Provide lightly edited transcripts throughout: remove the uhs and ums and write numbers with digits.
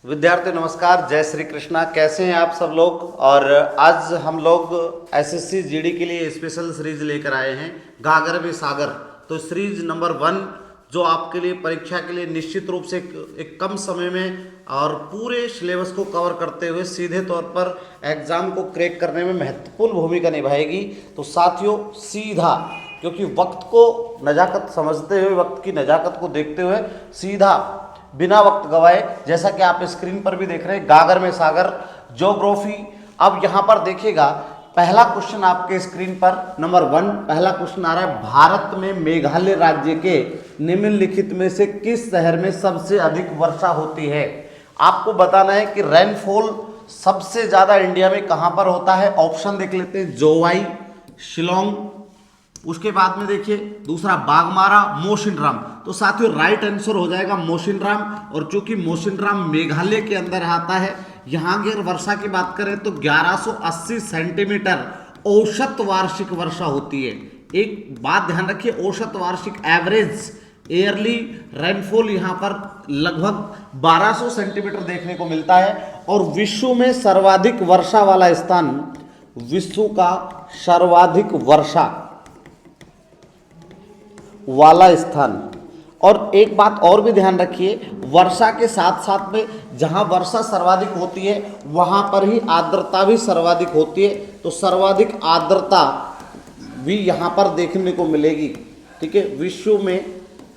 विद्यार्थी नमस्कार, जय श्री कृष्णा। कैसे हैं आप सब लोग। और आज हम लोग एसएससी जीडी के लिए स्पेशल सीरीज लेकर आए हैं, गागर में सागर। तो सीरीज नंबर 1 जो आपके लिए परीक्षा के लिए निश्चित रूप से एक कम समय में और पूरे सिलेबस को कवर करते हुए सीधे तौर पर एग्जाम को क्रैक करने में महत्वपूर्ण भूमिका निभाएगी। तो साथियों, सीधा, क्योंकि वक्त को नज़ाकत समझते हुए, वक्त की नज़ाकत को देखते हुए सीधा बिना वक्त गवाए, जैसा कि आप स्क्रीन पर भी देख रहे हैं, गागर में सागर ज्योग्राफी। अब यहाँ पर देखिएगा, पहला क्वेश्चन आपके स्क्रीन पर नंबर 1 पहला क्वेश्चन आ रहा है, भारत में मेघालय राज्य के निम्नलिखित में से किस शहर में सबसे अधिक वर्षा होती है। आपको बताना है कि रेनफॉल सबसे ज्यादा इंडिया में कहां पर होता है। ऑप्शन देख लेते हैं, जोवाई, शिलोंग, उसके बाद में देखिए दूसरा बागमारा, मोसिनराम। तो साथियों राइट आंसर हो जाएगा मोसिनराम। और चूंकि मोसिनराम मेघालय के अंदर आता है, यहाँ की अगर वर्षा की बात करें तो 1180 सेंटीमीटर औसत वार्षिक वर्षा होती है। एक बात ध्यान रखिए, औसत वार्षिक एवरेज ईयरली रेनफॉल यहाँ पर लगभग 1200 सेंटीमीटर देखने को मिलता है। और विश्व में सर्वाधिक वर्षा वाला स्थान, विश्व का सर्वाधिक वर्षा वाला स्थान। और एक बात और भी ध्यान रखिए, वर्षा के साथ साथ में जहां वर्षा सर्वाधिक होती है वहां पर ही आर्द्रता भी सर्वाधिक होती है। तो सर्वाधिक आर्द्रता भी यहां पर देखने को मिलेगी। ठीक है, विश्व में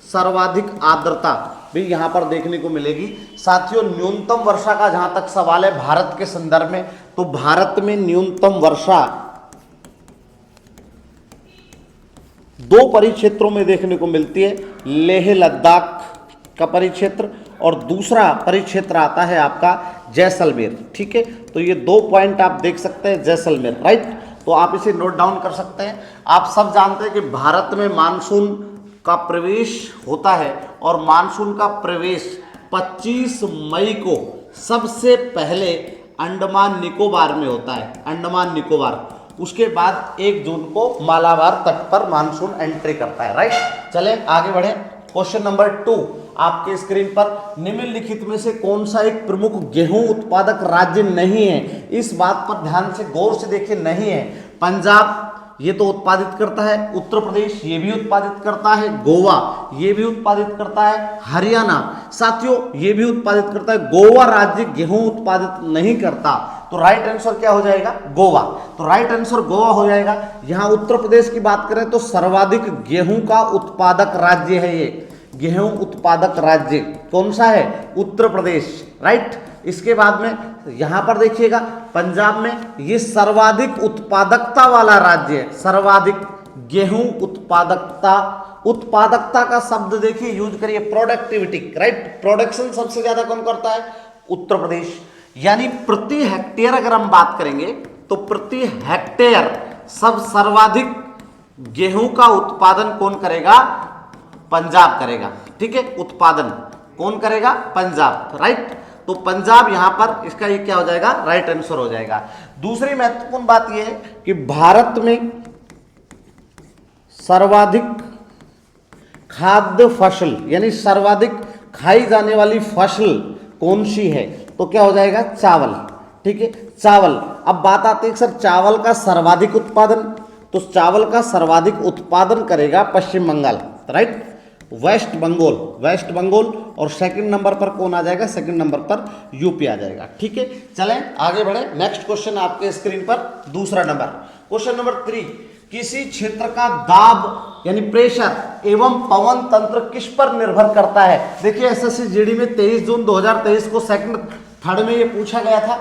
सर्वाधिक आर्द्रता भी यहां पर देखने को मिलेगी। साथियों, न्यूनतम वर्षा का जहां तक सवाल है भारत के संदर्भ में, तो भारत में न्यूनतम वर्षा 2 परिक्षेत्रों में देखने को मिलती है, लेह लद्दाख का परिक्षेत्र और दूसरा परिक्षेत्र आता है आपका जैसलमेर। ठीक है, तो ये 2 पॉइंट आप देख सकते हैं, जैसलमेर, राइट। तो आप इसे नोट डाउन कर सकते हैं। आप सब जानते हैं कि भारत में मानसून का प्रवेश होता है और मानसून का प्रवेश 25 मई को सबसे पहले अंडमान निकोबार में होता है, अंडमान निकोबार। उसके बाद 1 जून को मालाबार तट पर मानसून एंट्री करता है, राइट। चले आगे बढ़े। क्वेश्चन नंबर 2 आपके स्क्रीन पर, निम्नलिखित में से कौन सा एक प्रमुख गेहूं उत्पादक राज्य नहीं है। इस बात पर ध्यान से गौर से देखिए, नहीं है। पंजाब ये तो उत्पादित करता है, उत्तर प्रदेश ये भी उत्पादित करता है, गोवा ये भी उत्पादित करता है, हरियाणा साथियों ये भी उत्पादित करता है। गोवा राज्य गेहूं उत्पादित नहीं करता। तो राइट आंसर क्या हो जाएगा, गोवा। तो राइट आंसर गोवा हो जाएगा। यहां उत्तर प्रदेश की बात करें तो सर्वाधिक गेहूं का उत्पादक राज्य है। ये गेहूं उत्पादक राज्य कौन सा है, उत्तर प्रदेश, राइट। इसके बाद में यहां पर देखिएगा, पंजाब में ये सर्वाधिक उत्पादकता वाला राज्य है, सर्वाधिक गेहूं उत्पादकता। उत्पादकता का शब्द देखिए यूज करिए, प्रोडक्टिविटी, राइट। प्रोडक्शन सबसे ज्यादा कौन करता है, उत्तर प्रदेश। यानी प्रति हेक्टेयर अगर हम बात करेंगे तो प्रति हेक्टेयर सर्वाधिक गेहूं का उत्पादन कौन करेगा, पंजाब करेगा। ठीक है, उत्पादन कौन करेगा, पंजाब, राइट। तो पंजाब यहां पर इसका ये क्या हो जाएगा, राइट आंसर हो जाएगा। दूसरी महत्वपूर्ण बात यह है कि भारत में सर्वाधिक खाद्य फसल यानी सर्वाधिक खाई जाने वाली फसल कौन सी है, तो क्या हो जाएगा, चावल। ठीक है, चावल। अब बात आती है सर चावल का सर्वाधिक उत्पादन, तो चावल का सर्वाधिक उत्पादन करेगा पश्चिम बंगाल, राइट, वेस्ट बंगाल। और सेकंड नंबर पर कौन आ जाएगा, सेकंड नंबर पर यूपी आ जाएगा। ठीक है, चलें आगे बढ़े। नेक्स्ट क्वेश्चन आपके स्क्रीन पर दूसरा नंबर, क्वेश्चन नंबर 3, किसी क्षेत्र का दाब यानी प्रेशर एवं पवन तंत्र किस पर निर्भर करता है। देखिए एसएससी जीडी में 23 जून 2023 को सेकंड थर्ड में ये पूछा गया था।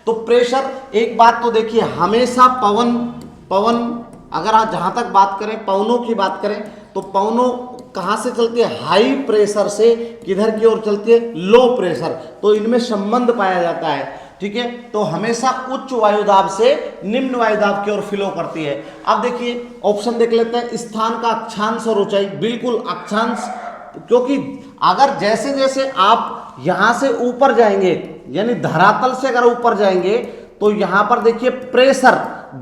तो प्रेशर, एक बात तो देखिए, हमेशा पवन अगर आप जहां तक बात करें, पवनों की बात करें तो पवनों कहां से चलती है, हाई प्रेशर से किधर की ओर चलती है, लो प्रेशर। तो इनमें संबंध पाया जाता है। ठीक है, तो हमेशा उच्च वायुदाब से निम्न वायुदाब की ओर फ्लो करती है। अब देखिए ऑप्शन देख लेते हैं, स्थान का अक्षांश और ऊंचाई। बिल्कुल अक्षांश, क्योंकि अगर जैसे जैसे आप यहां से ऊपर जाएंगे यानी धरातल से अगर ऊपर जाएंगे तो यहां पर देखिए प्रेशर,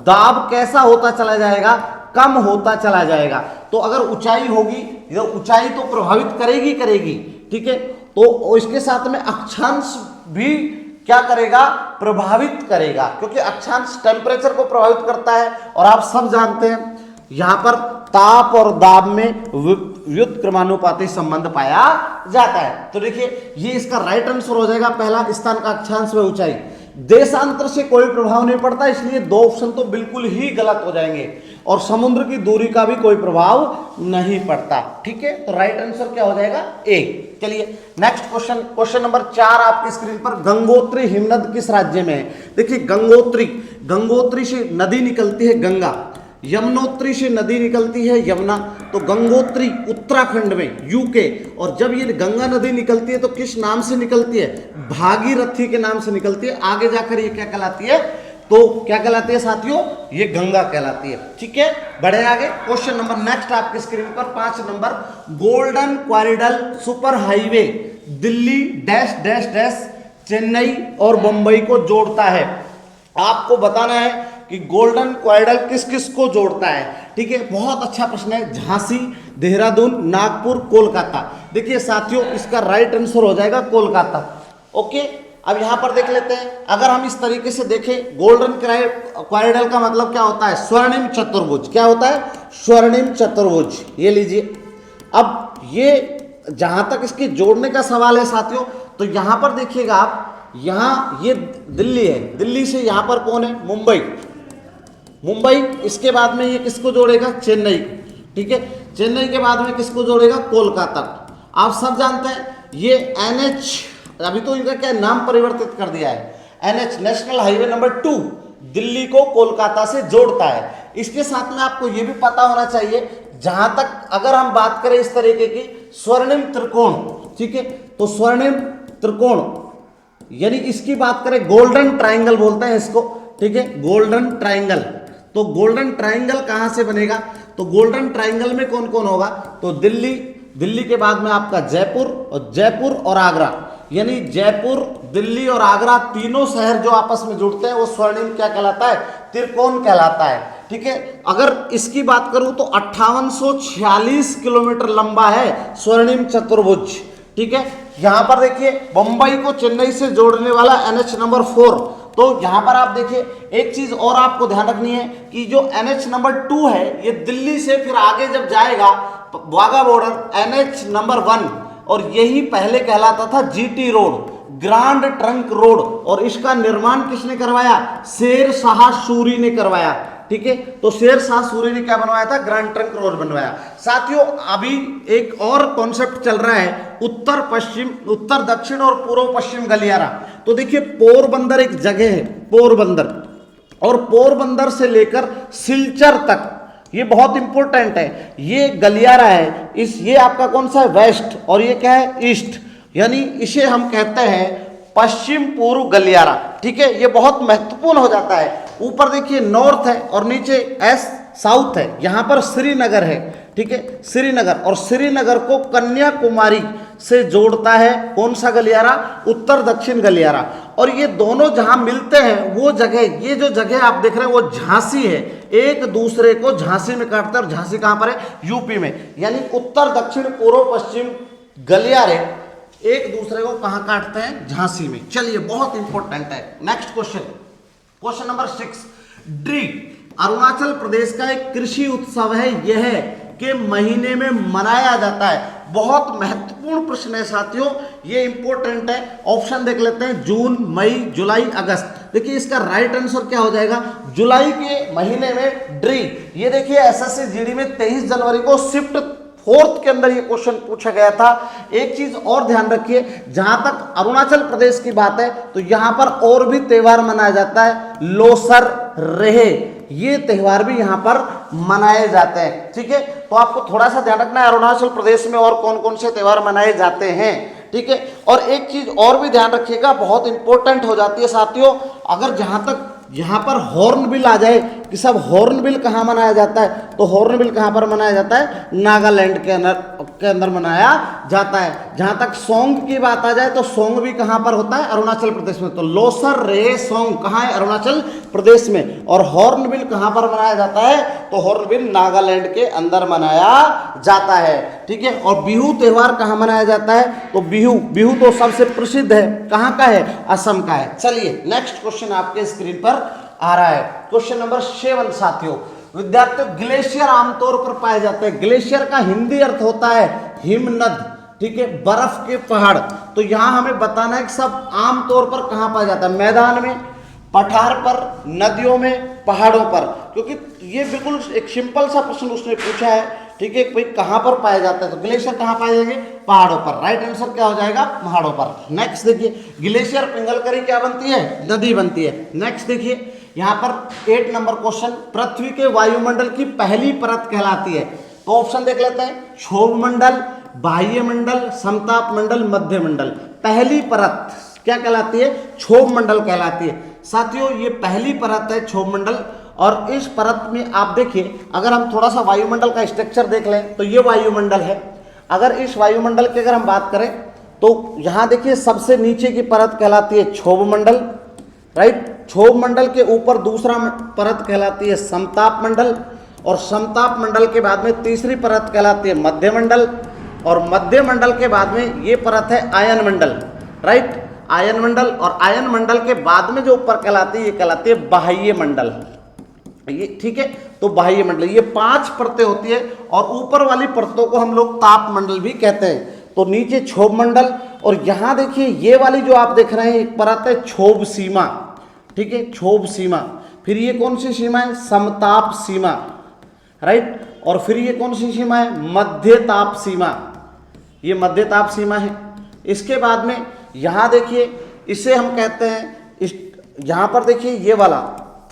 दाब कैसा होता चला जाएगा, कम होता चला जाएगा। तो अगर ऊंचाई होगी, ऊंचाई तो प्रभावित करेगी। ठीक है, तो इसके साथ में अक्षांश भी क्या करेगा, प्रभावित करेगा, क्योंकि अक्षांश टेम्परेचर को प्रभावित करता है। और आप सब जानते हैं यहां पर ताप और दाब में व्युत्क्रमानुपाती संबंध पाया जाता है। तो देखिए ये इसका राइट आंसर हो जाएगा पहला, स्थान का अक्षांश व ऊंचाई। देशांतर से कोई प्रभाव नहीं पड़ता, इसलिए दो ऑप्शन तो बिल्कुल ही गलत हो जाएंगे। और समुद्र की दूरी का भी कोई प्रभाव नहीं पड़ता। ठीक है, तो राइट आंसर क्या हो जाएगा, ए। चलिए नेक्स्ट क्वेश्चन, क्वेश्चन नंबर 4 आपकी स्क्रीन पर। गंगोत्री हिमनद किस राज्य में है? देखिए गंगोत्री से नदी निकलती है गंगा, यमुनोत्री से नदी निकलती है यमुना। तो गंगोत्री उत्तराखंड में, यूके। और जब ये गंगा नदी निकलती है तो किस नाम से निकलती है? भागीरथी के नाम से निकलती है। आगे जाकर ये क्या कहलाती है? तो क्या कहलाती है साथियों? ये गंगा कहलाती है। ठीक है, बढ़े आगे। क्वेश्चन नंबर नेक्स्ट आपकी स्क्रीन पर 5 नंबर। Golden quadrilateral super highway Delhi dash dash dash Chennai और मुंबई को जोड़ता है। आपको बताना है कि गोल्डन क्वारिडल किस किस को जोड़ता है। ठीक है, बहुत अच्छा प्रश्न है। झांसी, देहरादून, नागपुर, कोलकाता। देखिए साथियों इसका राइट आंसर हो जाएगा कोलकाता। ओके, अब यहां पर देख लेते हैं। अगर हम इस तरीके से देखें, गोल्डन क्वारिडल का मतलब क्या होता है? स्वर्णिम चतुर्भुज। क्या होता है? स्वर्णिम चतुर्भुज। ये लीजिए। अब ये जहां तक इसके जोड़ने का सवाल है साथियों, तो यहां पर देखिएगा आप, यहां ये दिल्ली है, दिल्ली से यहां पर कौन है? मुंबई। इसके बाद में ये किसको जोड़ेगा? चेन्नई। ठीक है, चेन्नई के बाद में किसको जोड़ेगा? कोलकाता। आप सब जानते हैं ये NH, अभी तो इनका क्या नाम परिवर्तित कर दिया है, NH national highway number 2 Delhi को कोलकाता से जोड़ता है। इसके साथ में आपको ये भी पता होना चाहिए, जहां तक अगर हम बात करें इस तरीके की स्वर्णिम त्रिकोण, ठीक है, तो स्वर्णिम त्रिकोण यानी इसकी बात करें, गोल्डन ट्राइंगल बोलते हैं इसको। ठीक है, गोल्डन ट्राइंगल। तो गोल्डन ट्राइंगल कहां से बनेगा? तो गोल्डन ट्राइंगल में कौन कौन होगा? तो दिल्ली के बाद में आपका जयपुर और आगरा, यानी जयपुर, दिल्ली और आगरा तीनों शहर जो आपस में जुड़ते हैं वो स्वर्णिम क्या कहलाता है? त्रिकोण कहलाता है। ठीक है, अगर इसकी बात करूं तो 5846 किलोमीटर लंबा है स्वर्णिम चतुर्भुज। ठीक है, यहां पर देखिए मुंबई को चेन्नई से जोड़ने वाला NH नंबर 4। तो यहां पर आप देखिए एक चीज और आपको ध्यान रखनी है कि जो NH नंबर 2 है ये दिल्ली से फिर आगे जब जाएगा वाघा बॉर्डर NH नंबर 1, और यही पहले कहलाता था GT road, grand trunk road. और इसका निर्माण किसने करवाया? शेर शाह सूरी ने करवाया। ठीक है, तो शेर शाह सूरी ने क्या बनवाया था? ग्रांड ट्रंक रोड बनवाया। साथियों अभी एक और कॉन्सेप्ट चल रहा है, उत्तर दक्षिण और पूर्व पश्चिम गलियारा। तो देखिए पोरबंदर एक जगह है, पोरबंदर, और पोरबंदर से लेकर सिलचर तक, ये बहुत इंपॉर्टेंट है, ये गलियारा है। ये आपका कौन सा है? वेस्ट, और ये क्या है? ईस्ट, यानी इसे हम कहते हैं पश्चिम पूर्व गलियारा। ठीक है, ये बहुत महत्वपूर्ण हो जाता है। ऊपर देखिए नॉर्थ है और नीचे साउथ है। यहां पर श्रीनगर है। ठीक है, श्रीनगर, और श्रीनगर को कन्याकुमारी से जोड़ता है कौन सा गलियारा? उत्तर दक्षिण गलियारा। और ये दोनों जहां मिलते हैं वो जगह, ये जो जगह आप देख रहे हैं वो झांसी है, एक दूसरे को झांसी में काटते हैं। और झांसी कहां पर है? यूपी में। यानी उत्तर दक्षिण पूर्व पश्चिम गलियारे एक दूसरे को कहां काटते हैं? झांसी में। चलिए बहुत इंपॉर्टेंट है। Next question, question number 6। ड्री अरुणाचल प्रदेश का एक कृषि उत्सव है, यह के महीने में मनाया जाता है। बहुत महत्वपूर्ण प्रश्न है साथियों, ये इंपॉर्टेंट है। ऑप्शन देख लेते हैं, जून, मई, जुलाई, अगस्त। देखिए इसका राइट आंसर क्या हो जाएगा? जुलाई के महीने में ड्री। ये देखिए एसएससी जीडी में 23 जनवरी को शिफ्ट 4th के अंदर ये क्वेश्चन पूछा गया था। एक चीज और ध्यान रखिए, जहां तक अरुणाचल प्रदेश की बात है तो यहां पर और भी त्योहार मनाया जाता है, लोसर, रेहे, ये त्योहार भी यहां पर मनाए जाते हैं। ठीक है, तो आपको थोड़ा सा ध्यान रखना है अरुणाचल प्रदेश में और कौन कौन से त्योहार मनाए जाते हैं। ठीक है, और एक चीज और भी ध्यान रखिएगा, बहुत इंपॉर्टेंट हो जाती है साथियों, अगर जहां तक यहां पर हॉर्न बिल आ जाए कि सब हॉर्नबिल कहाँ मनाया जाता है, तो हॉर्नबिल कहाँ पर मनाया जाता है, नागालैंड के अंदर मनाया जाता है। जहाँ तक सॉन्ग की बात आ जाए तो सॉन्ग भी कहाँ पर होता है, अरुणाचल प्रदेश में। तो लोसर रे सॉन्ग कहाँ है, अरुणाचल प्रदेश में। और हॉर्नबिल कहाँ पर मनाया जाता है, तो हॉर्नबिल नागालैंड के अंदर मनाया जाता है, ठीक है। और बिहू त्योहार कहाँ मनाया जाता है, तो बिहू तो सबसे प्रसिद्ध है, कहाँ का है, असम का है। चलिए नेक्स्ट क्वेश्चन आपके स्क्रीन पर आ रहा है, क्वेश्चन नंबर 7 साथियों। विद्यार्थियों, ग्लेशियर आमतौर पर पाए जाते हैं। ग्लेशियर का हिंदी अर्थ होता है हिमनद, ठीक है, बर्फ के पहाड़। तो यहां हमें बताना है कि सब आमतौर पर कहां पाया जाता है, मैदान में, पठार पर, नदियों में, पहाड़ों पर। क्योंकि ये बिल्कुल एक सिंपल सा प्रश्न उसने पूछा है, ठीक है, भाई कहां पर पाया जाता है, तो ग्लेशियर कहां पाए जाएंगे, पहाड़ों पर। राइट आंसर क्या हो जाएगा, पहाड़ों पर। नेक्स्ट देखिए, ग्लेशियर पिंगलकरी क्या बनती है, नदी बनती है। नेक्स्ट देखिए यहां पर 8 नंबर क्वेश्चन, पृथ्वी के वायुमंडल की पहली परत कहलाती है। तो ऑप्शन देख लेते हैं, क्षोभ मंडल, बाह्य मंडल, समताप मंडल, मध्य मंडल। पहली परत क्या कहलाती है, क्षोभ मंडल कहलाती है। साथियों ये पहली परत है क्षोभ मंडल। और इस परत में आप देखिए, अगर हम थोड़ा सा वायुमंडल का स्ट्रक्चर देख लें तो ये वायुमंडल है। अगर इस वायुमंडल की अगर हम बात करें तो यहाँ देखिए सबसे नीचे की परत कहलाती है क्षोभ मंडल, राइट। क्षोभ मंडल के ऊपर दूसरा परत कहलाती है समताप मंडल, और समताप मंडल के बाद में तीसरी परत कहलाती है मध्य मंडल, और मध्य मंडल के बाद में ये परत है आयन मंडल, राइट, आयन मंडल। और आयन मंडल के बाद में जो ऊपर कहलाती है ये कहलाती है बाह्य मंडल, ये ठीक है। तो बाह्य मंडल, ये 5 परतें होती है, और ऊपर वाली परतों को हम लोग ताप मंडल भी कहते हैं। तो नीचे क्षोभ मंडल, और यहाँ देखिए ये वाली जो आप देख रहे हैं एक परत है क्षोभ सीमा, ठीक है, क्षोभ सीमा। फिर ये कौन सी सीमा है, समताप सीमा, राइट। और फिर ये कौन सी सीमा है, मध्य ताप सीमा, ये मध्य ताप सीमा है। इसके बाद में यहाँ देखिए इसे हम कहते हैं, इस यहाँ पर देखिए ये वाला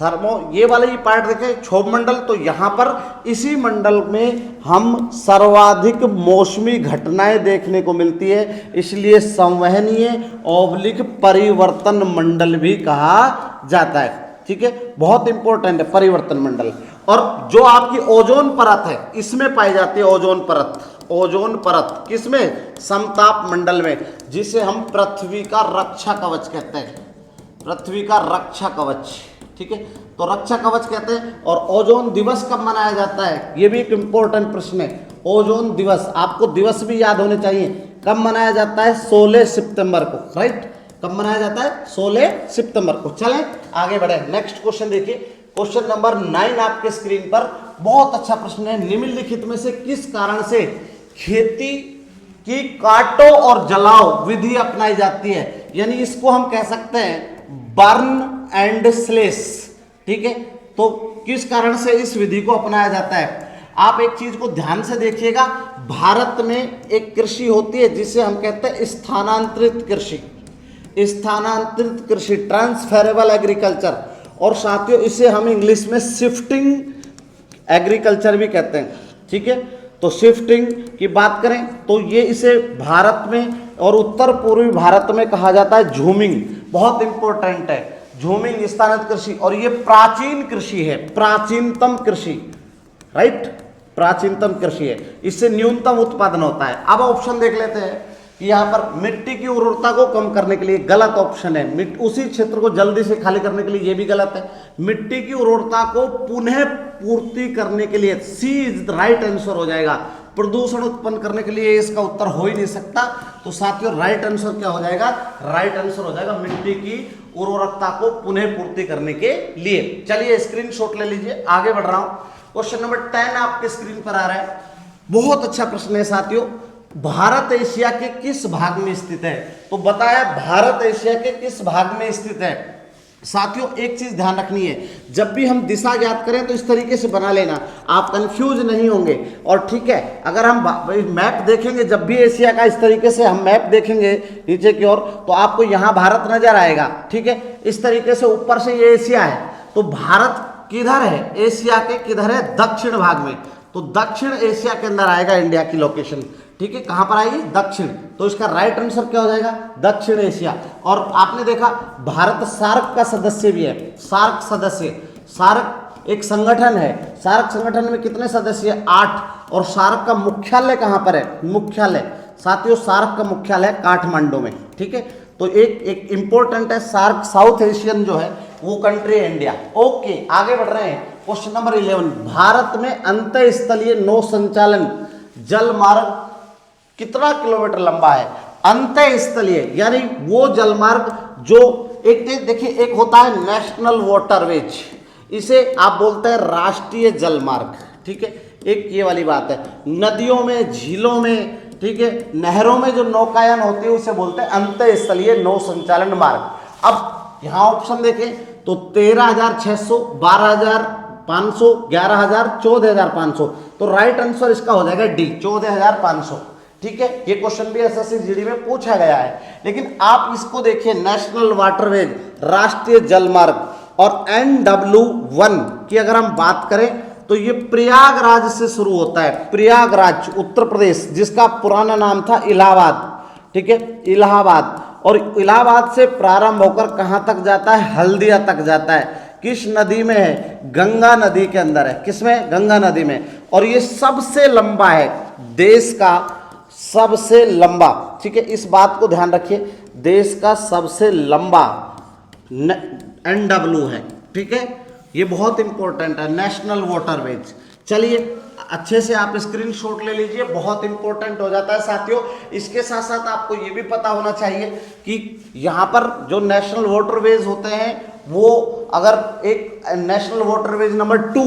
ये वाला ये पार्ट देखिए क्षोभ मंडल। तो यहाँ पर इसी मंडल में हम सर्वाधिक मौसमी घटनाएं देखने को मिलती है, इसलिए संवहनीय ऑब्लिक परिवर्तन मंडल भी कहा जाता है, ठीक है। बहुत इंपॉर्टेंट है परिवर्तन मंडल। और जो आपकी ओजोन परत है इसमें पाई जाती है ओजोन परत, ओजोन परत किसमें, समताप मंडल में, जिसे हम पृथ्वी का रक्षा कवच कहते हैं, पृथ्वी का रक्षा कवच, ठीक है। तो रक्षा कवच कहते हैं। और ओजोन दिवस कब मनाया जाता है, ये भी एक इंपॉर्टेंट प्रश्न है। ओजोन दिवस, आपको दिवस भी याद होने चाहिए, कब मनाया जाता है, 16 सितंबर को, राइट। कब मनाया जाता है, 16 सितंबर को। चलें आगे बढ़े, नेक्स्ट क्वेश्चन देखिए, क्वेश्चन नंबर 9 आपके स्क्रीन पर। बहुत अच्छा प्रश्न है, निम्नलिखित में से किस कारण से खेती की काटो और जलाओ विधि अपनाई जाती है, यानी इसको हम कह सकते हैं बर्न एंड स्लेश, ठीक है। तो किस कारण से इस विधि को अपनाया जाता है, आप एक चीज को ध्यान से देखिएगा। भारत में एक कृषि होती है जिसे हम कहते हैं स्थानांतरित कृषि, स्थानांतरित कृषि, ट्रांसफरेबल एग्रीकल्चर। और साथियों इसे हम इंग्लिश में शिफ्टिंग एग्रीकल्चर भी कहते हैं, ठीक है। तो शिफ्टिंग की बात करें तो ये इसे भारत में और उत्तर पूर्वी भारत में कहा जाता है झूमिंग, बहुत इंपॉर्टेंट है झूमिंग, स्थानांतरित कृषि। और ये प्राचीन कृषि है, प्राचीनतम कृषि, राइट, प्राचीनतम कृषि है, इससे न्यूनतम उत्पादन होता है। अब ऑप्शन देख लेते हैं कि यहाँ पर मिट्टी की उर्वरता को कम करने के लिए गलत ऑप्शन है, उसी क्षेत्र को जल्दी से खाली करने के लिए, ये भी गलत है। मिट्टी की उर्वरता को पुनः पूर्ति करने के लिए, सी इज राइट आंसर हो जाएगा। प्रदूषण उत्पन्न करने के लिए इसका उत्तर हो ही नहीं सकता। तो साथियों राइट आंसर क्या हो जाएगा, राइट आंसर हो जाएगा मिट्टी की उर्वरकता को पुनः पूर्ति करने के लिए। चलिए स्क्रीनशॉट ले लीजिए, आगे बढ़ रहा हूं। क्वेश्चन नंबर 10 आपके स्क्रीन पर आ रहा है, बहुत अच्छा प्रश्न है साथियों। भारत एशिया के किस भाग में स्थित है, तो बताया भारत एशिया के किस भाग में स्थित है। साथियों एक चीज ध्यान रखनी है, जब भी हम दिशा ज्ञात करें तो इस तरीके से बना लेना, आप कंफ्यूज नहीं होंगे। और ठीक है, अगर हम मैप देखेंगे, जब भी एशिया का इस तरीके से हम मैप देखेंगे नीचे की ओर, तो आपको यहाँ भारत नजर आएगा, ठीक है। इस तरीके से ऊपर से ये एशिया है, तो भारत किधर है, एशिया के किधर है, दक्षिण भाग में। तो दक्षिण एशिया के अंदर आएगा इंडिया की लोकेशन, ठीक है। कहां पर आएगी, दक्षिण। तो इसका राइट आंसर क्या हो जाएगा, दक्षिण एशिया। और आपने देखा भारत सार्क का सदस्य भी है, सार्क सदस्य, सार्क एक संगठन है। सार्क संगठन में कितने सदस्य हैं? 8। और सार्क का मुख्यालय कहाँ पर है? मुख्यालय साथियों सार्क का मुख्यालय काठमांडू में, ठीक है। तो एक इंपॉर्टेंट है सार्क, साउथ एशियन जो है वो कंट्री है इंडिया। ओके, आगे बढ़ रहे हैं। क्वेश्चन नंबर 11, भारत में अंतःस्थलीय नौ संचालन जल मार्ग कितना किलोमीटर लंबा है? अंतःस्थलीय यानी वो जलमार्ग जो एक देखिए, एक होता है नेशनल वाटरवेज, इसे आप बोलते हैं राष्ट्रीय जलमार्ग, ठीक है। एक ये वाली बात है, नदियों में, झीलों में, ठीक है, नहरों में जो नौकायन होती है उसे बोलते हैं अंतःस्थलीय नौ संचालन मार्ग। अब यहाँ ऑप्शन देखें तो 13,600, 12,500, 11,000, 14,500। तो राइट आंसर इसका हो जाएगा डी, 14,500, ठीक है। ये क्वेश्चन भी एसएससी जीडी में पूछा गया है। लेकिन आप इसको देखिए, नेशनल वाटरवेज, राष्ट्रीय जलमार्ग, और NW1 की अगर हम बात करें तो ये प्रयागराज से शुरू होता है। प्रयागराज उत्तर प्रदेश, जिसका पुराना नाम था इलाहाबाद, ठीक है, इलाहाबाद। और इलाहाबाद से प्रारंभ होकर कहाँ तक जाता है? हल्दिया तक जाता है। किस नदी में है? गंगा नदी के अंदर है। किसमें? गंगा नदी में। और ये सबसे लंबा है, देश का सबसे लंबा, ठीक है, इस बात को ध्यान रखिए, देश का सबसे लंबा NW है, ठीक है। ये बहुत इंपॉर्टेंट है, नेशनल वाटरवेज। चलिए अच्छे से आप स्क्रीनशॉट ले लीजिए, बहुत इंपॉर्टेंट हो जाता है साथियों। इसके साथ साथ आपको ये भी पता होना चाहिए कि यहाँ पर जो नेशनल वाटरवेज होते हैं वो, अगर एक नेशनल वाटरवेज नंबर 2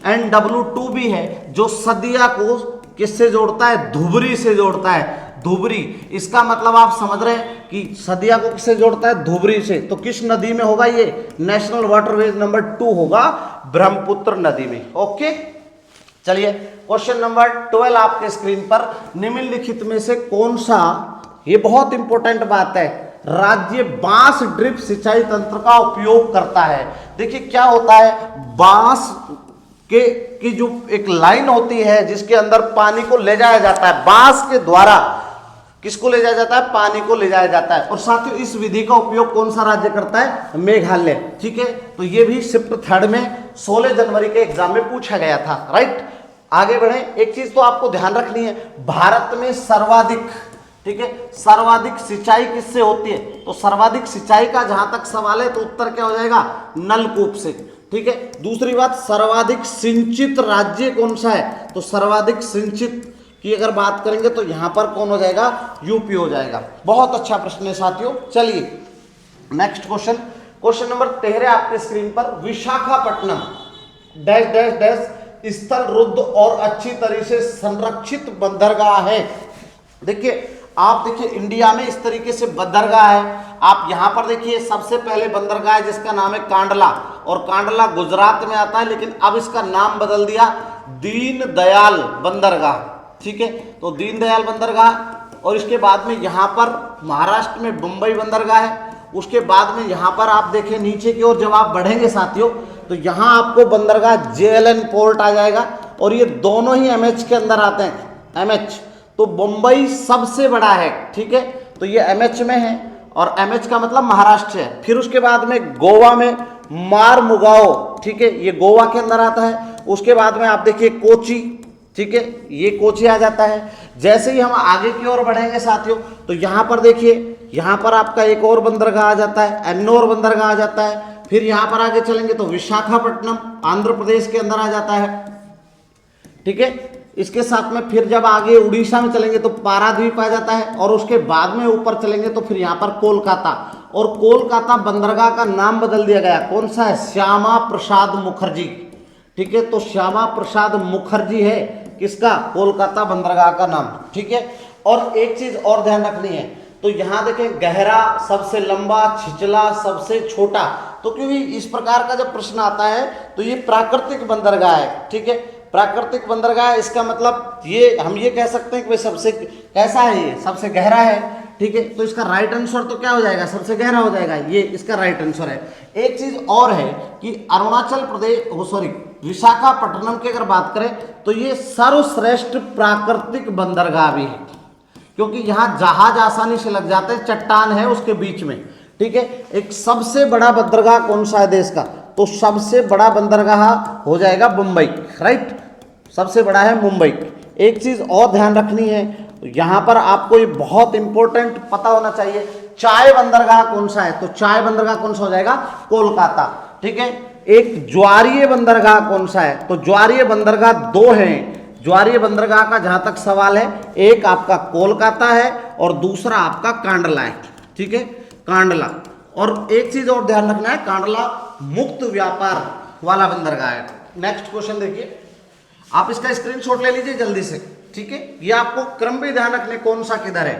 NW2 भी है जो सदिया को किससे जोड़ता है? धुबरी से जोड़ता है। धुबरी, इसका मतलब आप समझ रहे हैं कि सदिया को किससे जोड़ता है? धुबरी से। तो किस नदी में होगा ये? नेशनल वाटरवेज नंबर 2 होगा ब्रह्मपुत्र नदी में। ओके, चलिए क्वेश्चन नंबर 12 आपके स्क्रीन पर, निम्नलिखित में से कौन सा, ये बहुत इंपॉर्टेंट बात है, राज्य बांस ड्रिप सिंचाई तंत्र का उपयोग करता है? देखिए क्या होता है, बांस की जो एक लाइन होती है जिसके अंदर पानी को ले जाया जाता है, बांस के द्वारा किसको ले जाया जाता है? पानी को ले जाया जाता है। और साथियों इस विधि का उपयोग कौन सा राज्य करता है? मेघालय, ठीक है। तो ये भी शिफ्ट 3 में 16 जनवरी के एग्जाम में पूछा गया था, राइट। आगे बढ़े, एक चीज तो आपको ध्यान रखनी है, भारत में सर्वाधिक, ठीक है, सर्वाधिक सिंचाई किससे होती है? तो सर्वाधिक सिंचाई का जहां तक सवाल है तो उत्तर क्या हो जाएगा? नलकूप से, ठीक है। दूसरी बात, सर्वाधिक सिंचित राज्य कौन सा है? तो सर्वाधिक सिंचित की अगर बात करेंगे तो यहां पर कौन हो जाएगा? यूपी हो जाएगा। बहुत अच्छा प्रश्न है साथियों। चलिए नेक्स्ट क्वेश्चन, क्वेश्चन नंबर 13 आपके स्क्रीन पर, विशाखापट्टनम डैश डैश डैश स्थल रुद्ध और अच्छी तरह से संरक्षित बंदरगाह है। देखिए आप देखिए इंडिया में इस तरीके से बंदरगाह है। आप यहां पर देखिए सबसे पहले बंदरगाह है जिसका नाम है कांडला, और कांडला गुजरात में आता है, लेकिन अब इसका नाम बदल दिया दीनदयाल बंदरगाह, ठीक है। तो दीनदयाल बंदरगाह, और इसके बाद में यहाँ पर महाराष्ट्र में बम्बई बंदरगाह है। उसके बाद में यहाँ पर आप देखें नीचे की ओर जब आप बढ़ेंगे साथियों तो यहाँ आपको बंदरगाह JLN पोर्ट आ जाएगा, और ये दोनों ही MH के अंदर आते हैं। MH तो बम्बई सबसे बड़ा है, ठीक है, तो ये MH में है, और MH का मतलब महाराष्ट्र है। फिर उसके बाद में गोवा में मारमुगाओ, ठीक है, ये गोवा के अंदर आता है। उसके बाद में आप देखिए कोची, ठीक है, ये कोची आ जाता है। जैसे ही हम आगे की ओर बढ़ेंगे साथियों तो यहाँ पर देखिए, यहाँ पर आपका एक और बंदरगाह आ जाता है, एन्नोर बंदरगाह आ जाता है। फिर यहाँ पर आगे चलेंगे तो विशाखापट्टनम आंध्र प्रदेश के अंदर आ जाता है, ठीक है। इसके साथ में फिर जब आगे उड़ीसा में चलेंगे तो पारादीप आ जाता है, और उसके बाद में ऊपर चलेंगे तो फिर यहाँ पर कोलकाता, और कोलकाता बंदरगाह का नाम बदल दिया गया, कौन सा है? श्यामा प्रसाद मुखर्जी, ठीक है। तो श्यामा प्रसाद मुखर्जी है किसका? कोलकाता बंदरगाह का नाम, ठीक है। और एक चीज और ध्यान रखनी है, तो यहाँ देखें गहरा सबसे लंबा, छिचला सबसे छोटा। तो क्योंकि इस प्रकार का जब प्रश्न आता है तो ये प्राकृतिक बंदरगाह है, ठीक है, प्राकृतिक बंदरगाह। इसका मतलब ये हम ये कह सकते हैं कि सबसे कैसा है, ये सबसे गहरा है, ठीक है। तो इसका राइट आंसर तो क्या हो जाएगा? सबसे गहरा हो जाएगा, ये इसका राइट आंसर है। एक चीज और है कि अरुणाचल प्रदेश विशाखापट्टनम की अगर बात करें तो ये सर्वश्रेष्ठ प्राकृतिक बंदरगाह भी है, क्योंकि यहाँ जहाज आसानी से लग जाते हैं, चट्टान है उसके बीच में, ठीक है। एक सबसे बड़ा बंदरगाह कौन सा है देश का? तो सबसे बड़ा बंदरगाह हो जाएगा मुंबई, राइट, सबसे बड़ा है मुंबई। एक चीज और ध्यान रखनी है, यहां पर आपको ये बहुत इंपॉर्टेंट पता होना चाहिए, चाय बंदरगाह कौन सा है, तो चाय बंदरगाह कौन सा हो जाएगा, कोलकाता, ठीक है। एक ज्वारीय बंदरगाह कौन सा है, तो ज्वारीय बंदरगाह दो हैं, ज्वारीय बंदरगाह का जहां तक सवाल है, एक आपका कोलकाता है और दूसरा आपका कांडला है, ठीक है, कांडला। और एक चीज और ध्यान रखना है, कांडला मुक्त व्यापार वाला बंदरगाह है। नेक्स्ट क्वेश्चन देखिए, आप इसका स्क्रीनशॉट ले लीजिए जल्दी से, ठीक है। ये आपको क्रम भी ध्यान रखने कौन सा किधर है।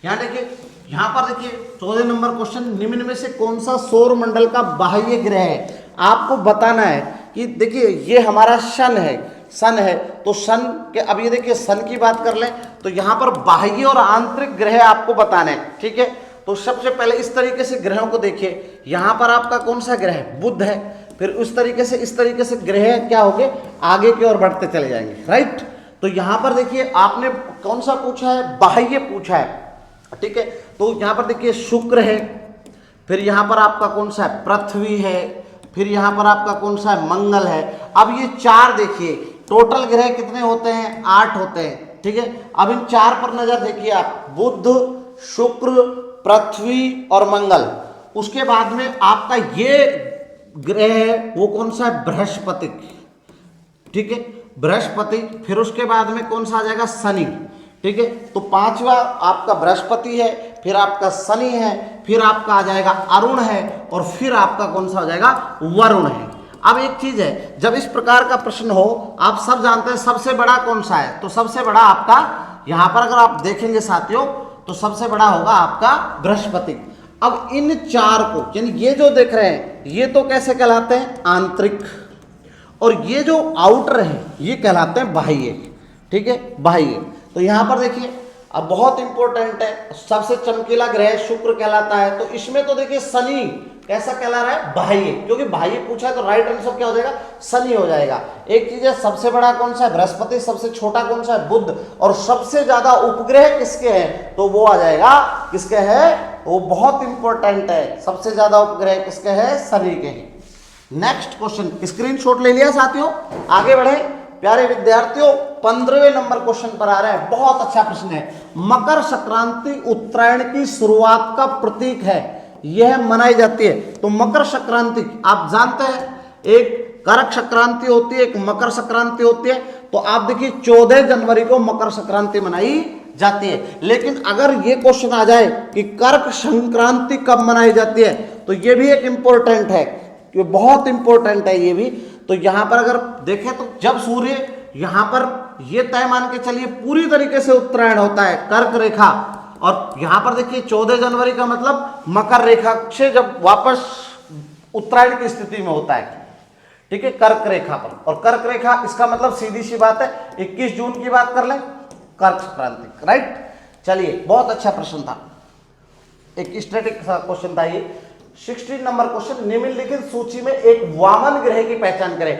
यहाँ देखिए, यहाँ पर देखिए 14 नंबर क्वेश्चन, निम्न में से कौन सा सौर मंडल का बाह्य ग्रह है। आपको बताना है कि देखिए ये हमारा सन है, तो सन के, अब ये देखिए सन की बात कर लें तो यहाँ पर बाह्य और आंतरिक ग्रह आपको बताने हैं, ठीक है। तो सबसे पहले इस तरीके से ग्रहों को देखिए, यहाँ पर आपका कौन सा ग्रह है, बुध है, फिर उस तरीके से इस तरीके से ग्रह क्या हो गए, आगे की ओर बढ़ते चले जाएंगे, राइट। तो यहाँ पर देखिए आपने कौन सा पूछा है, बाह्य पूछा है, ठीक है। तो यहाँ पर देखिए शुक्र है, फिर यहाँ पर आपका कौन सा है, पृथ्वी है, फिर यहाँ पर आपका कौन सा है, मंगल है। अब ये चार देखिए, टोटल ग्रह कितने होते हैं, 8 होते हैं, ठीक है। अब इन चार पर नजर देखिए आप, बुध, शुक्र, पृथ्वी और मंगल। उसके बाद में आपका ये ग्रह है वो कौन सा है, बृहस्पति, ठीक है, बृहस्पति। फिर उसके बाद में कौन सा आ जाएगा, शनि, ठीक है। तो पांचवा आपका बृहस्पति है, फिर आपका शनि है, फिर आपका आ जाएगा अरुण है, और फिर आपका कौन सा हो जाएगा, वरुण है। अब एक चीज है, जब इस प्रकार का प्रश्न हो, आप सब जानते हैं सबसे बड़ा कौन सा है, तो सबसे बड़ा आपका यहां पर अगर आप देखेंगे साथियों, तो सबसे बड़ा होगा आपका बृहस्पति। अब इन चार को, यानी ये जो देख रहे हैं ये तो कैसे कहलाते हैं, आंतरिक, और ये जो आउटर है ये कहलाते हैं बाह्य, ठीक है, बाह्य। तो यहां पर देखिए, अब बहुत इंपॉर्टेंट है, सबसे चमकीला ग्रह शुक्र कहलाता है, तो इसमें तो देखिए शनि कैसा कहला रहा है, बाह्य, क्योंकि बाह्य पूछा है तो राइट आंसर क्या हो जाएगा, शनि हो जाएगा। एक चीज है, सबसे बड़ा कौन सा है, बृहस्पति, सबसे छोटा कौन सा है, बुध, और सबसे ज्यादा उपग्रह किसके हैं, तो वो आ जाएगा किसके है, वो बहुत इंपॉर्टेंट है, सबसे ज्यादा उपग्रह किसके हैं, शनि के हैं। नेक्स्ट क्वेश्चन, स्क्रीनशॉट ले लिया साथियों, आगे बढ़े प्यारे विद्यार्थियों। 15वें नंबर क्वेश्चन पर आ रहा है, बहुत अच्छा प्रश्न है। मकर संक्रांति उत्तरायण की शुरुआत का प्रतीक है, यह मनाई जाती है। तो मकर संक्रांति आप जानते हैं, एक करक संक्रांति होती है, एक मकर संक्रांति होती है। तो आप देखिए 14 जनवरी को मकर संक्रांति मनाई जाती है। लेकिन अगर ये क्वेश्चन आ जाए कि कर्क संक्रांति कब मनाई जाती है, तो ये भी एक इंपॉर्टेंट है, ये बहुत इंपॉर्टेंट है ये भी। तो यहां पर अगर देखें तो जब सूर्य यहां पर ये तय मान के चलिए पूरी तरीके से उत्तरायण होता है कर्क रेखा, और यहां पर देखिए 14 जनवरी का मतलब मकर रेखा से जब वापस उत्तरायण की स्थिति में होता है, ठीक है, कर्क रेखा पर। और कर्क रेखा इसका मतलब सीधी सी बात है 21 जून की बात कर लें, कर्क संक्रांति, राइट। चलिए बहुत अच्छा प्रश्न था, एक स्टैटिक क्वेश्चन था ये। 16 नंबर क्वेश्चन, निम्नलिखित सूची में एक वामन ग्रह की पहचान करें।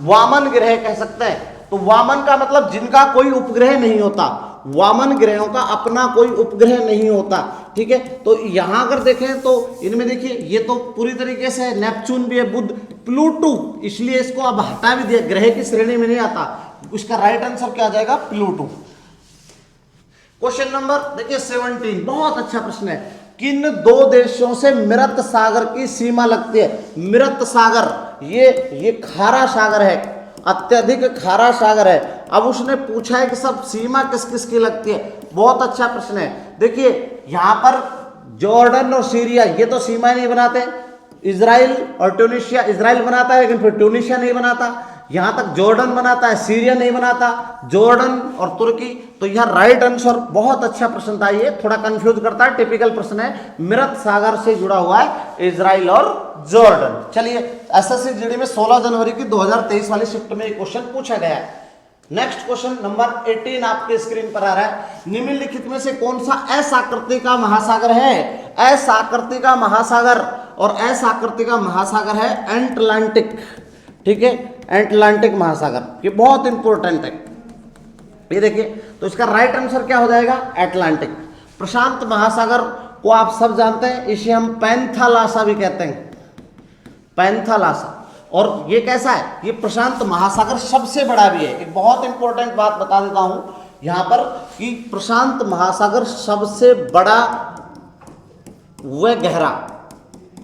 वामन ग्रह कह सकते हैं, तो वामन का मतलब जिनका कोई उपग्रह नहीं होता, वामन ग्रहों का अपना कोई उपग्रह नहीं होता, ठीक है। तो यहां अगर देखें तो इनमें देखिए ये तो पूरी तरीके से नेपच्यून भी है, बुध, प्लूटो, इसलिए इसको अब हटा भी दिया, ग्रह की श्रेणी में नहीं आता। इसका राइट आंसर क्या आ जाएगा, प्लूटो। क्वेश्चन नंबर देखिए 17, बहुत अच्छा प्रश्न है। किन दो देशों से मृत सागर की सीमा लगती है। मृत सागर ये खारा सागर है, अत्यधिक खारा सागर है। अब उसने पूछा है कि सब सीमा किस किस की लगती है, बहुत अच्छा प्रश्न है। देखिए यहां पर जॉर्डन और सीरिया ये तो सीमा नहीं बनाते, इजराइल और ट्यूनीशिया, इजराइल बनाता है लेकिन फिर ट्यूनीशिया नहीं बनाता, यहां तक जॉर्डन बनाता है, सीरिया नहीं बनाता, जॉर्डन और तुर्की। तो यह राइट आंसर, बहुत अच्छा प्रश्न था ये, थोड़ा कंफ्यूज करता है, टिपिकल प्रश्न है, मृत सागर से जुड़ा हुआ है इजराइल और जॉर्डन। चलिए एसएससी जीडी में 16 जनवरी की 2023 वाली शिफ्ट में एक क्वेश्चन पूछा गया है। नेक्स्ट क्वेश्चन नंबर 18 आपके स्क्रीन पर आ रहा है। निम्नलिखित में से कौन सा असाकृति का महासागर है। असाकृति का महासागर, और असाकृति का महासागर है एटलांटिक, ठीक है, एटलांटिक महासागर, ये बहुत इंपॉर्टेंट है। ये देखिए, तो इसका राइट आंसर क्या हो जाएगा, एटलांटिक। प्रशांत महासागर को आप सब जानते हैं, इसे हम पैंथालासा भी कहते हैं, पैंथालासा। और ये कैसा है, ये प्रशांत महासागर सबसे बड़ा भी है। एक बहुत इंपॉर्टेंट बात बता देता हूं यहां पर कि प्रशांत महासागर सबसे बड़ा व गहरा,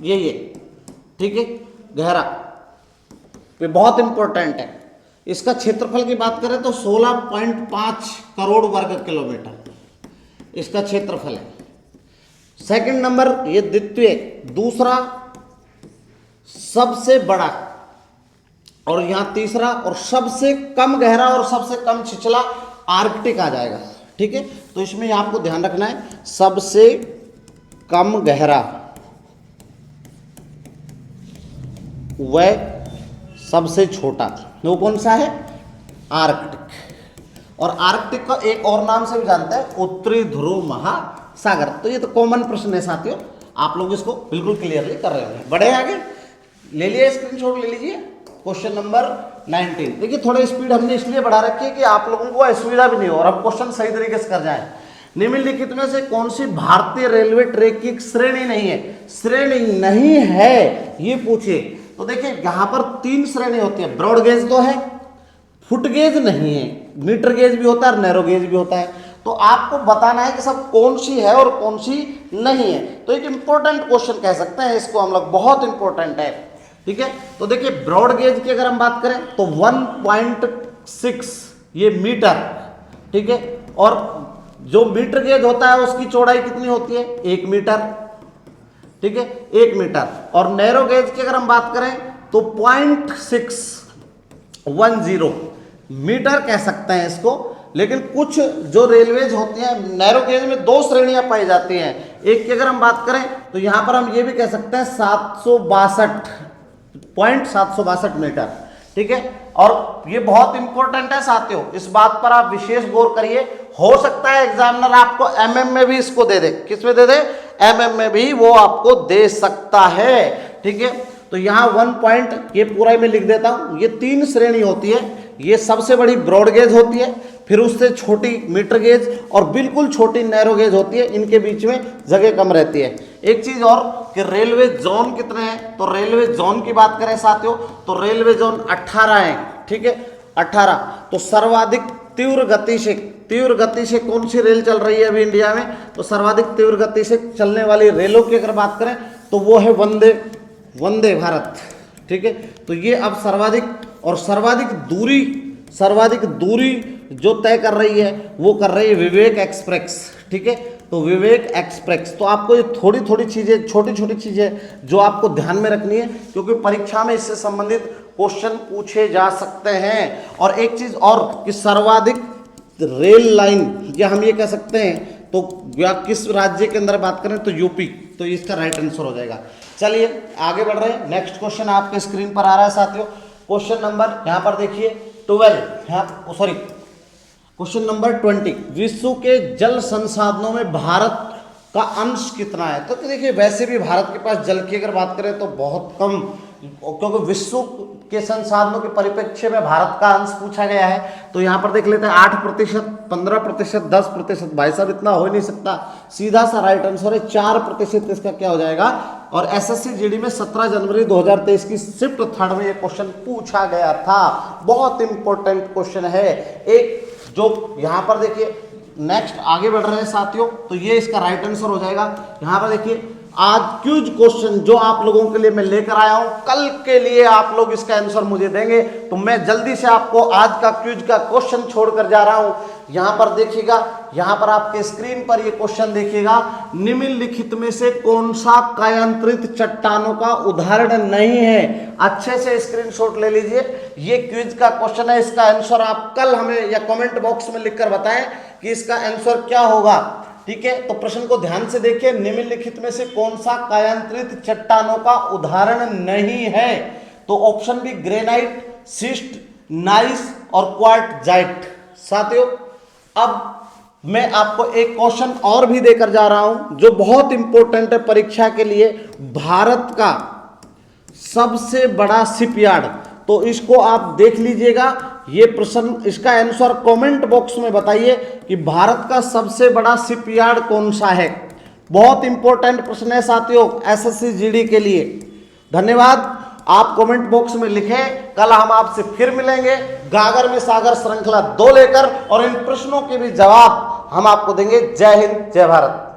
ये ठीक है, गहरा, ये बहुत इंपॉर्टेंट है। इसका क्षेत्रफल की बात करें तो 16.5 करोड़ वर्ग किलोमीटर इसका क्षेत्रफल है। सेकंड नंबर ये द्वितीय, दूसरा सबसे बड़ा, और यहां तीसरा और सबसे कम गहरा और सबसे कम छिछला आर्कटिक आ जाएगा। ठीक है, तो इसमें आपको ध्यान रखना है सबसे कम गहरा व सबसे छोटा, वो कौन सा है, आर्कटिक। और आर्कटिक का एक और नाम से भी जानते हैं उत्तरी ध्रुव महासागर। तो ये तो कॉमन प्रश्न है साथियों, आप लोग इसको बिल्कुल क्लियरली कर रहे होंगे। बढ़े आगे, ले लिए स्क्रीनशॉट, ले लीजिए क्वेश्चन नंबर 19। देखिए थोड़ा स्पीड हमने इसलिए बढ़ा रखी है कि आप लोगों को असुविधा भी नहीं हो और अब क्वेश्चन सही तरीके से कर जाए। निम्नलिखित में से कौन सी भारतीय रेलवे ट्रैक की श्रेणी नहीं है, श्रेणी नहीं है ये पूछे तो देखिए यहां पर 3 श्रेणी होती है। ब्रॉड गेज तो है, फुट गेज नहीं है, मीटर गेज भी होता है और नैरो गेज भी होता है। तो आपको बताना है कि सब कौन सी है और कौन सी नहीं है। तो एक इंपॉर्टेंट क्वेश्चन कह सकते हैं इसको हम लोग, बहुत इंपॉर्टेंट है। ठीक है, तो देखिए ब्रॉड गेज की अगर हम बात करें तो 1.6 ये मीटर, ठीक है, और जो मीटर गेज होता है उसकी चौड़ाई कितनी होती है, 1 मीटर। ठीक है, 1 मीटर। और नैरो गेज की अगर हम बात करें तो 0.610 मीटर कह सकते हैं इसको। लेकिन कुछ जो रेलवेज होती हैं नैरो गेज में 2 श्रेणियां पाई जाती हैं। एक की अगर हम बात करें तो यहां पर हम ये भी कह सकते हैं 762.762 मीटर। ठीक है, और ये बहुत इंपॉर्टेंट है साथियों, इस बात पर आप विशेष गौर करिए। हो सकता है एग्जामिनर आपको एमएम में भी इसको दे दे, किस में दे दे, एमएम में भी वो आपको दे सकता है। ठीक है, तो यहाँ 1 पॉइंट ये पूरा मैं लिख देता हूं। ये 3 श्रेणी होती है, ये सबसे बड़ी ब्रॉड गेज होती है, फिर उससे छोटी मीटर गेज और बिल्कुल छोटी नैरो गेज होती है। इनके बीच में जगह कम रहती है। एक चीज और कि रेलवे जोन कितने हैं, तो रेलवे जोन की बात करें साथियों तो रेलवे जोन 18 है। ठीक है, 18। तो सर्वाधिक तीव्र गति से कौन सी रेल चल रही है अभी इंडिया में, तो सर्वाधिक तीव्र गति से चलने वाली रेलों की अगर बात करें तो वो है वंदे भारत। ठीक है, तो ये अब सर्वाधिक दूरी जो तय कर रही है वो कर रही है विवेक एक्सप्रेस। ठीक है, तो विवेक एक्सप्रेस। तो आपको ये थोड़ी चीजें, छोटी चीजें जो आपको ध्यान में रखनी है, क्योंकि परीक्षा में इससे संबंधित क्वेश्चन पूछे जा सकते हैं। और एक चीज और कि सर्वाधिक रेल लाइन, या हम ये कह सकते हैं तो या किस राज्य के अंदर बात करें तो यूपी, तो इसका राइट आंसर हो जाएगा। चलिए आगे बढ़ रहे हैं। नेक्स्ट क्वेश्चन आपके स्क्रीन पर आ रहा है साथियों, क्वेश्चन नंबर यहां पर देखिए क्वेश्चन नंबर 20। विश्व के जल संसाधनों में भारत का अंश कितना है। तो देखिए वैसे भी भारत के पास जल की अगर बात करें तो बहुत कम, क्योंकि विश्व के संसाधनों के परिप्रेक्ष्य में भारत का अंश पूछा गया है। तो यहाँ पर देख लेते हैं 8%, 15%, 10%। भाई साहब इतना हो ही नहीं सकता, सीधा सा राइट आंसर है 4%। इसका क्या हो जाएगा। और एसएससी जीडी में 17 जनवरी 2023 की शिफ्ट 3 में ये क्वेश्चन पूछा गया था। बहुत इंपॉर्टेंट क्वेश्चन है। एक जो यहाँ पर देखिए नेक्स्ट आगे बढ़ रहे हैं साथियों, तो ये इसका राइट आंसर हो जाएगा। यहाँ पर देखिए आज क्विज क्वेश्चन जो आप लोगों के लिए मैं लेकर आया हूं, कल के लिए आप लोग इसका आंसर मुझे देंगे, तो मैं जल्दी से आपको आज का क्विज का क्वेश्चन छोड़कर जा रहा हूं। यहां पर देखिएगा, यहां पर आपके स्क्रीन पर ये क्वेश्चन देखिएगा, निम्नलिखित में से कौन सा कायांतरित चट्टानों का उदाहरण नहीं है। अच्छे से स्क्रीनशॉट ले लीजिए, ये क्विज का क्वेश्चन है। इसका आंसर आप कल हमें या कमेंट बॉक्स में लिखकर बताएं कि इसका आंसर क्या होगा। ठीक है, तो प्रश्न को ध्यान से देखिए, निम्नलिखित में से कौन सा कायांतरित चट्टानों का उदाहरण नहीं है। तो option B granite, schist, gneiss और क्वार्टजाइट। साथियों अब मैं आपको एक क्वेश्चन और भी देकर जा रहा हूं जो बहुत इंपॉर्टेंट है परीक्षा के लिए। भारत का सबसे बड़ा शिपयार्ड, तो इसको आप देख लीजिएगा। ये प्रश्न, इसका आंसर कमेंट बॉक्स में बताइए कि भारत का सबसे बड़ा शिपयार्ड कौन सा है। बहुत इंपॉर्टेंट प्रश्न है साथियों एसएससी जीडी के लिए। धन्यवाद। आप कमेंट बॉक्स में लिखें। कल हम आपसे फिर मिलेंगे गागर में सागर श्रृंखला 2 लेकर, और इन प्रश्नों के भी जवाब हम आपको देंगे। जय हिंद, जय भारत।